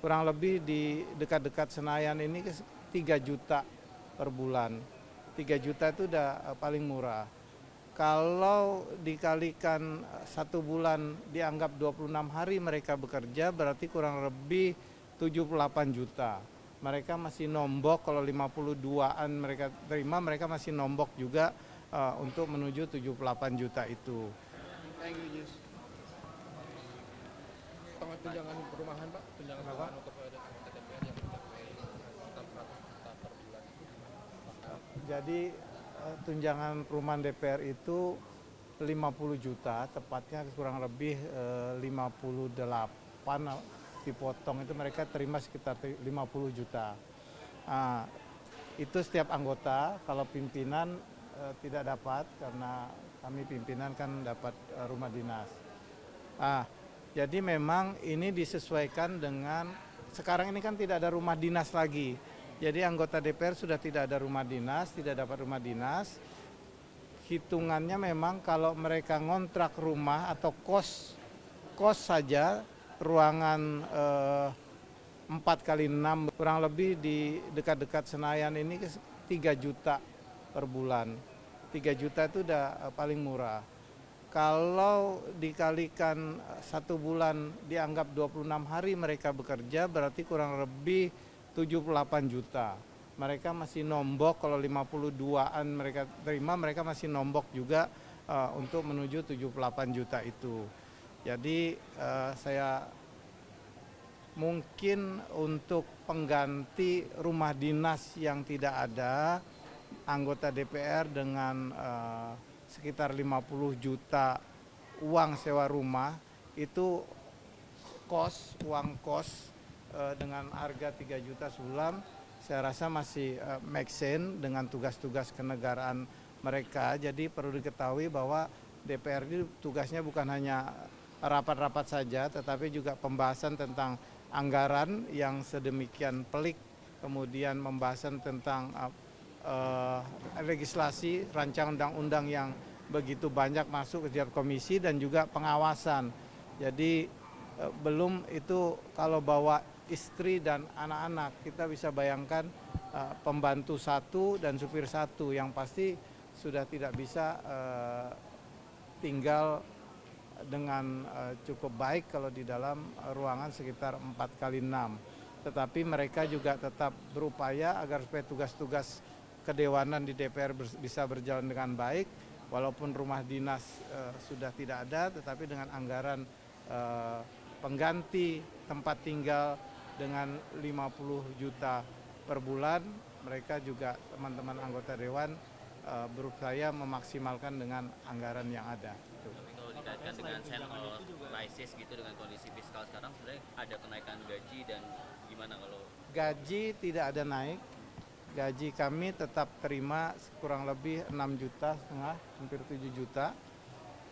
kurang lebih di dekat-dekat Senayan ini 3 juta per bulan. 3 juta itu udah paling murah. Kalau dikalikan 1 bulan dianggap 26 hari mereka bekerja, berarti kurang lebih 78 juta. Mereka masih nombok, kalau 52-an mereka terima, mereka masih nombok juga untuk menuju 78 juta itu. Thank you, Jus. Tunjangan perumahan, Pak, tunjangan Kenapa? perumahan untuk anggota DPR yang mencapai 600 juta per bulan itu. Jadi tunjangan perumahan DPR itu 50 juta, tepatnya kurang lebih 58 dipotong itu mereka terima sekitar 50 juta. Nah, itu setiap anggota, kalau pimpinan tidak dapat karena kami pimpinan kan dapat rumah dinas. Ah, jadi memang ini disesuaikan dengan sekarang ini kan tidak ada rumah dinas lagi. Jadi anggota DPR sudah tidak ada rumah dinas, tidak dapat rumah dinas. Hitungannya memang kalau mereka ngontrak rumah atau kos saja ruangan 4 kali 6 kurang lebih di dekat-dekat Senayan ini 3 juta per bulan. 3 juta itu udah paling murah. Kalau dikalikan 1 bulan dianggap 26 hari mereka bekerja, berarti kurang lebih 78 juta. Mereka masih nombok, kalau 52-an mereka terima, mereka masih nombok juga untuk menuju 78 juta itu. Jadi saya mungkin untuk pengganti rumah dinas yang tidak ada, anggota DPR dengan sekitar 50 juta uang sewa rumah, itu uang kos dengan harga 3 juta sebulan, saya rasa masih make sense dengan tugas-tugas kenegaraan mereka. Jadi perlu diketahui bahwa DPR ini tugasnya bukan hanya rapat-rapat saja, tetapi juga pembahasan tentang anggaran yang sedemikian pelik, kemudian pembahasan tentang legislasi, rancangan undang-undang yang begitu banyak masuk ke setiap komisi, dan juga pengawasan. Jadi belum itu kalau bawa istri dan anak-anak, kita bisa bayangkan pembantu satu dan supir satu yang pasti sudah tidak bisa tinggal dengan cukup baik kalau di dalam ruangan sekitar 4 kali 6. Tetapi mereka juga tetap berupaya agar supaya tugas-tugas kedewanan di DPR bisa berjalan dengan baik, walaupun rumah dinas sudah tidak ada, tetapi dengan anggaran pengganti tempat tinggal dengan 50 juta per bulan, mereka juga teman-teman anggota dewan berupaya memaksimalkan dengan anggaran yang ada. Tapi kalau dikaitkan dengan channel crisis gitu, dengan kondisi fiskal sekarang, sebenarnya ada kenaikan gaji, dan gimana kalau gaji tidak ada naik? Gaji kami tetap terima kurang lebih 6,5 juta, hampir 7 juta.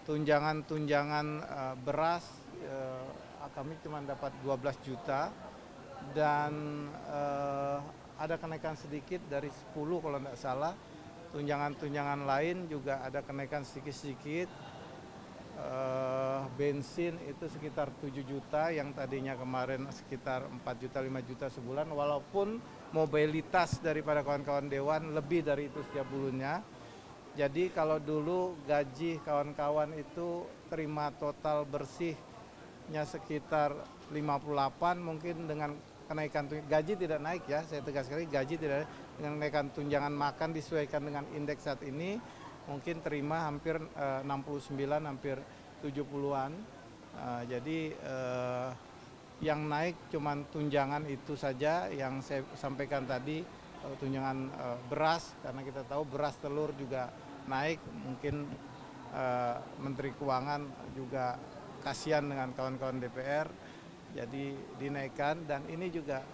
Tunjangan beras kami cuma dapat 12 juta, dan ada kenaikan sedikit dari 10 kalau tidak salah. Tunjangan lain juga ada kenaikan sedikit-sedikit. Bensin itu sekitar 7 juta yang tadinya kemarin sekitar 4 juta 5 juta sebulan, walaupun mobilitas daripada kawan-kawan dewan lebih dari itu setiap bulannya. Jadi kalau dulu gaji kawan-kawan itu terima total bersihnya sekitar 58, mungkin dengan kenaikan gaji tidak naik ya, saya tegas sekali, gaji tidak naik, dengan kenaikan tunjangan makan disesuaikan dengan indeks saat ini, mungkin terima hampir 69, hampir 70-an. Jadi yang naik cuman tunjangan itu saja yang saya sampaikan tadi, tunjangan beras, karena kita tahu beras telur juga naik, mungkin Menteri Keuangan juga kasihan dengan kawan-kawan DPR, jadi dinaikkan, dan ini juga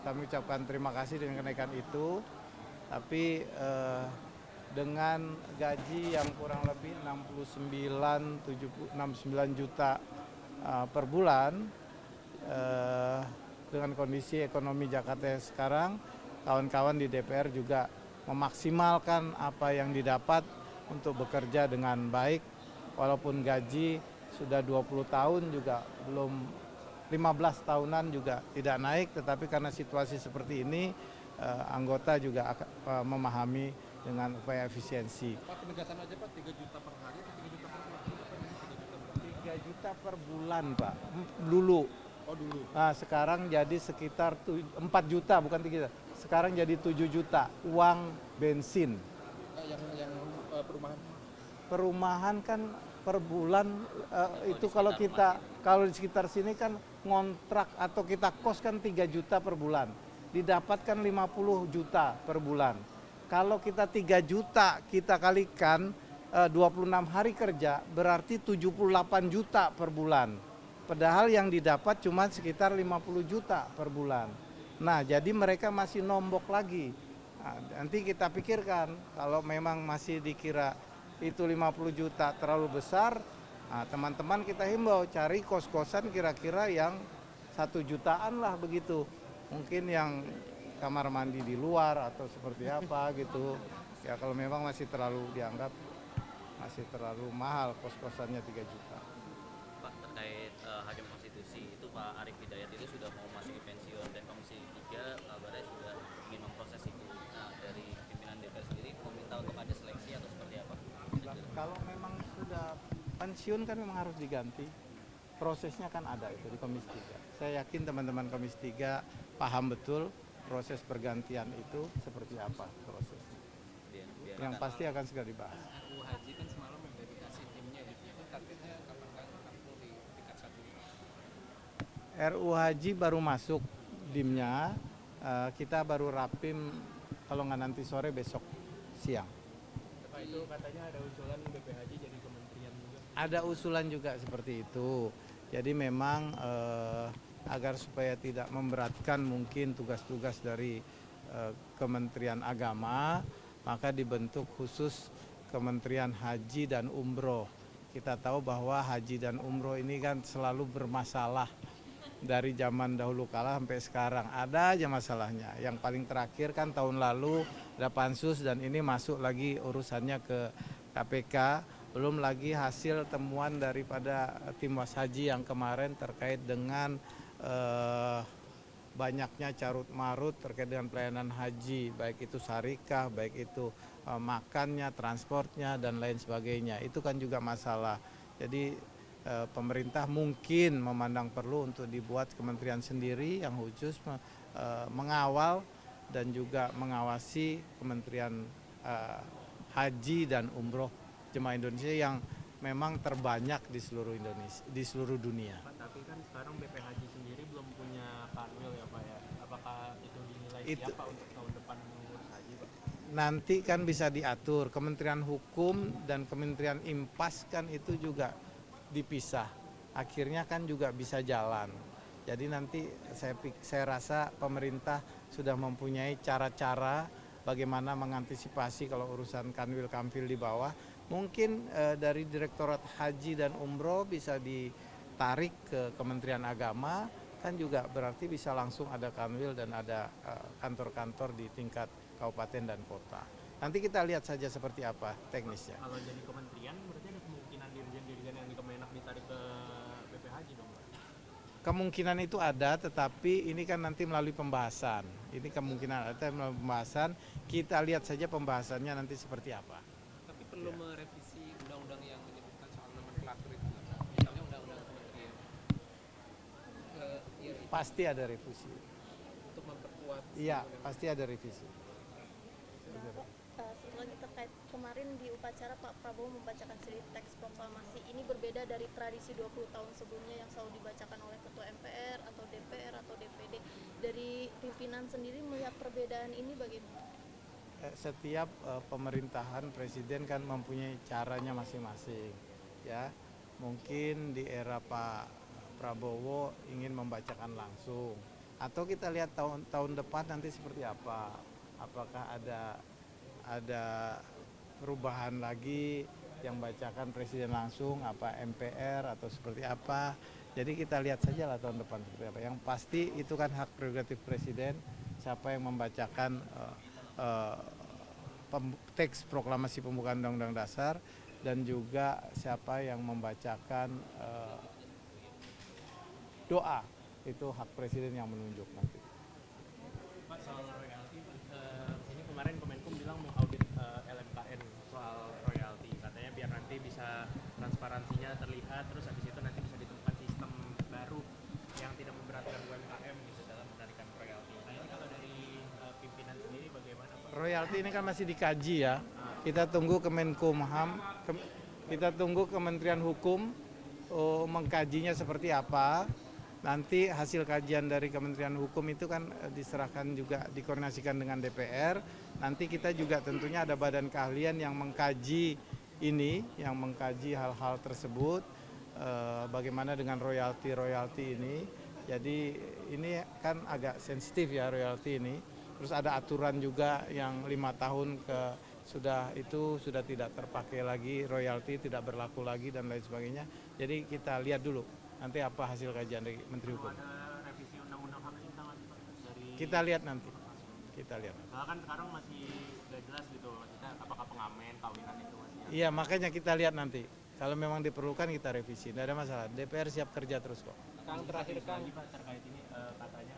kami ucapkan terima kasih dengan kenaikan itu. Tapi dengan gaji yang kurang lebih 69 juta per bulan, dengan kondisi ekonomi Jakarta sekarang, kawan-kawan di DPR juga memaksimalkan apa yang didapat untuk bekerja dengan baik, walaupun gaji sudah 20 tahun juga belum 15 tahunan juga tidak naik, tetapi karena situasi seperti ini anggota juga memahami dengan upaya efisiensi. Pak, penegasan aja Pak, 3 juta per hari atau 3 juta per bulan? Apa ini 3 juta per bulan? 3 juta per bulan Pak, dulu. Oh dulu. Nah, sekarang jadi sekitar 4 juta, bukan 3 juta. Sekarang jadi 7 juta uang bensin. Yang perumahan? Perumahan kan per bulan itu kalau di sekitar sini kan ngontrak atau kita kos kan 3 juta per bulan. Didapatkan 50 juta per bulan. Kalau kita 3 juta kita kalikan 26 hari kerja berarti 78 juta per bulan. Padahal yang didapat cuma sekitar 50 juta per bulan. Nah, jadi mereka masih nombok lagi. Nah, nanti kita pikirkan kalau memang masih dikira itu 50 juta terlalu besar, nah, teman-teman kita himbau cari kos-kosan kira-kira yang 1 jutaan lah begitu. Mungkin yang kamar mandi di luar atau seperti apa gitu. Ya kalau memang masih terlalu dianggap masih terlalu mahal kos-kosannya 3 juta. Pak, terkait Hakim Konstitusi itu Pak Arief Hidayat itu sudah mau masuk pensiun dan Komisi 3 kabarnya sudah ingin memproses itu. Nah, dari pimpinan DPR sendiri meminta untuk ada seleksi atau seperti apa? Kalau memang sudah pensiun kan memang harus diganti. Prosesnya kan ada itu di Komisi 3. Saya yakin teman-teman Komisi 3 paham betul proses pergantian itu seperti apa prosesnya. Yang pasti akan segera dibahas. RUU Haji kan semalam yang dedikasi timnya itu targetnya kapan rampung di tingkat 1? RUU Haji baru masuk dimnya, kita baru rapim kalau nggak nanti sore besok siang. Pak, itu katanya ada usulan BPHJ jadi kementerian juga. Ada usulan juga seperti itu. Jadi memang agar supaya tidak memberatkan mungkin tugas-tugas dari Kementerian Agama, maka dibentuk khusus Kementerian Haji dan Umroh. Kita tahu bahwa haji dan umroh ini kan selalu bermasalah dari zaman dahulu kala sampai sekarang. Ada aja masalahnya. Yang paling terakhir kan tahun lalu ada pansus dan ini masuk lagi urusannya ke KPK. Belum lagi hasil temuan daripada tim Washaji yang kemarin terkait dengan banyaknya carut marut terkait dengan pelayanan haji, baik itu syarikah, baik itu makannya, transportnya, dan lain sebagainya. Itu kan juga masalah. Jadi pemerintah mungkin memandang perlu untuk dibuat kementerian sendiri yang khusus mengawal dan juga mengawasi Kementerian Haji dan Umroh Jemaah Indonesia yang memang terbanyak di seluruh Indonesia, di seluruh dunia. Pak, tapi kan sekarang BPHJ sendiri belum punya kanwil ya Pak ya. Apakah itu dinilai siapa untuk tahun depan mengurus haji Pak? Nanti kan bisa diatur. Kementerian Hukum dan Kementerian Impas kan itu juga dipisah. Akhirnya kan juga bisa jalan. Jadi nanti saya rasa pemerintah sudah mempunyai cara-cara bagaimana mengantisipasi kalau urusan kanwil kamfil di bawah. Mungkin dari Direktorat Haji dan Umroh bisa ditarik ke Kementerian Agama, kan juga berarti bisa langsung ada kanwil dan ada kantor-kantor di tingkat kabupaten dan kota. Nanti kita lihat saja seperti apa teknisnya. Kalau jadi kementerian berarti ada kemungkinan dirjen-dirjen yang di Kemenak ditarik ke BPHJ dong Pak? Kemungkinan itu ada, tetapi ini kan nanti melalui pembahasan. Ini kemungkinan ada melalui pembahasan. Kita lihat saja pembahasannya nanti seperti apa. Tapi perlu merevisi undang-undang yang menyebutkan soal nomenklatur itu, misalnya undang-undang kementerian. Pasti ada revisi. Untuk memperkuat. Iya, pasti ada revisi. Satu lagi terkait kemarin di upacara Pak Prabowo membacakan seri teks proklamasi. Ini berbeda dari tradisi 20 tahun sebelumnya yang selalu dibacakan oleh Ketua MPR atau DPR atau DPD. Dari pimpinan sendiri melihat perbedaan ini bagaimana? Setiap pemerintahan presiden kan mempunyai caranya masing-masing, ya. Mungkin di era Pak Prabowo ingin membacakan langsung, atau kita lihat tahun depan nanti seperti apa. Apakah ada perubahan lagi yang bacakan presiden langsung, apa MPR atau seperti apa. Jadi kita lihat saja lah tahun depan seperti apa. Yang pasti itu kan hak prerogatif presiden, siapa yang membacakan teks proklamasi pembukaan Undang-Undang Dasar dan juga siapa yang membacakan doa itu hak presiden yang menunjuk nanti. Pak, soal royalti, ini kemarin Kemenkum bilang mau audit LMKN soal royalti, katanya biar nanti bisa transparansinya terlihat, terus habis itu nanti bisa ditemukan sistem baru yang tidak memberatkan UMKM gitu dalam menarikan royalti. Nah ini kalau dari pimpinan sendiri bagaimana Pak? Royalti ini kan masih dikaji ya. Kita tunggu Kemenkumham, kita tunggu Kementerian Hukum mengkajinya seperti apa. Nanti hasil kajian dari Kementerian Hukum itu kan diserahkan juga, dikoordinasikan dengan DPR. Nanti kita juga tentunya ada badan keahlian yang mengkaji ini, yang mengkaji hal-hal tersebut, bagaimana dengan royalti ini. Jadi ini kan agak sensitif ya royalti ini. Terus ada aturan juga yang 5 tahun sudah tidak terpakai lagi, royalti tidak berlaku lagi dan lain sebagainya. Jadi kita lihat dulu nanti apa hasil kajian dari Menteri Hukum. Ada revisi undang-undang hak cipta nggak sih Pak? Dari Kita lihat nanti. Kita lihat. soalnya kan sekarang masih nggak jelas gitu, maksudnya apakah pengamen, kawinan itu masih Iya, makanya kita lihat nanti. Kalau memang diperlukan kita revisi, tidak ada masalah. DPR siap kerja terus kok. Kang, terakhir Kang, Pak, terkait ini katanya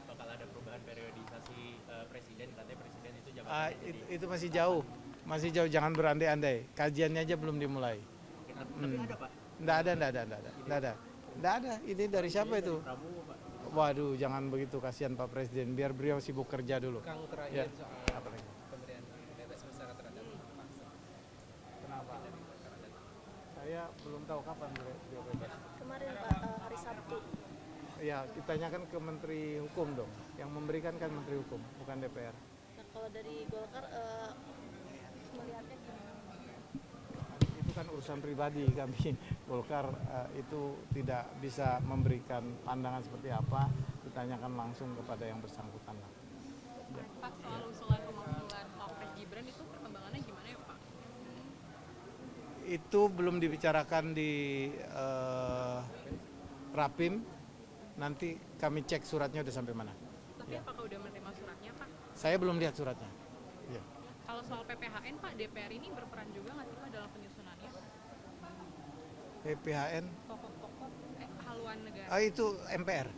bakal ada perubahan periodisasi presiden, katanya presiden itu jabatannya Itu masih jauh, jangan berandai-andai. Kajiannya aja belum dimulai. tapi ada Pak, Nggak ada. Ini dari siapa itu? Prabowo Pak. Waduh, jangan begitu, kasihan Pak Presiden. Biar beliau sibuk kerja dulu. Kang, Ya. terakhir soal Apa lagi? pemberian bebas bersyarat terhadap paksa. Kenapa? Saya belum tahu kapan beliau bebas. Kemarin Pak, hari Sabtu. Ya, ditanyakan ke Menteri Hukum dong. Yang memberikan kan Menteri Hukum, bukan DPR. Nah kalau dari Golkar melihatnya gimana? Itu kan urusan pribadi kami. Golkar itu tidak bisa memberikan pandangan seperti apa, ditanyakan langsung kepada yang bersangkutan lah. Pak, soal usulan pemakzulan Wapres Gibran itu perkembangannya gimana ya Pak? Itu belum dibicarakan di Rapim. Nanti kami cek suratnya udah sampai mana. Tapi Ya. apakah udah menerima suratnya Pak? Saya belum lihat suratnya. Ya. Kalau soal PPHN Pak, DPR ini berperan juga nggak sih Pak dalam penyusunannya? PPHN, Pokok-pokok haluan negara. itu MPR.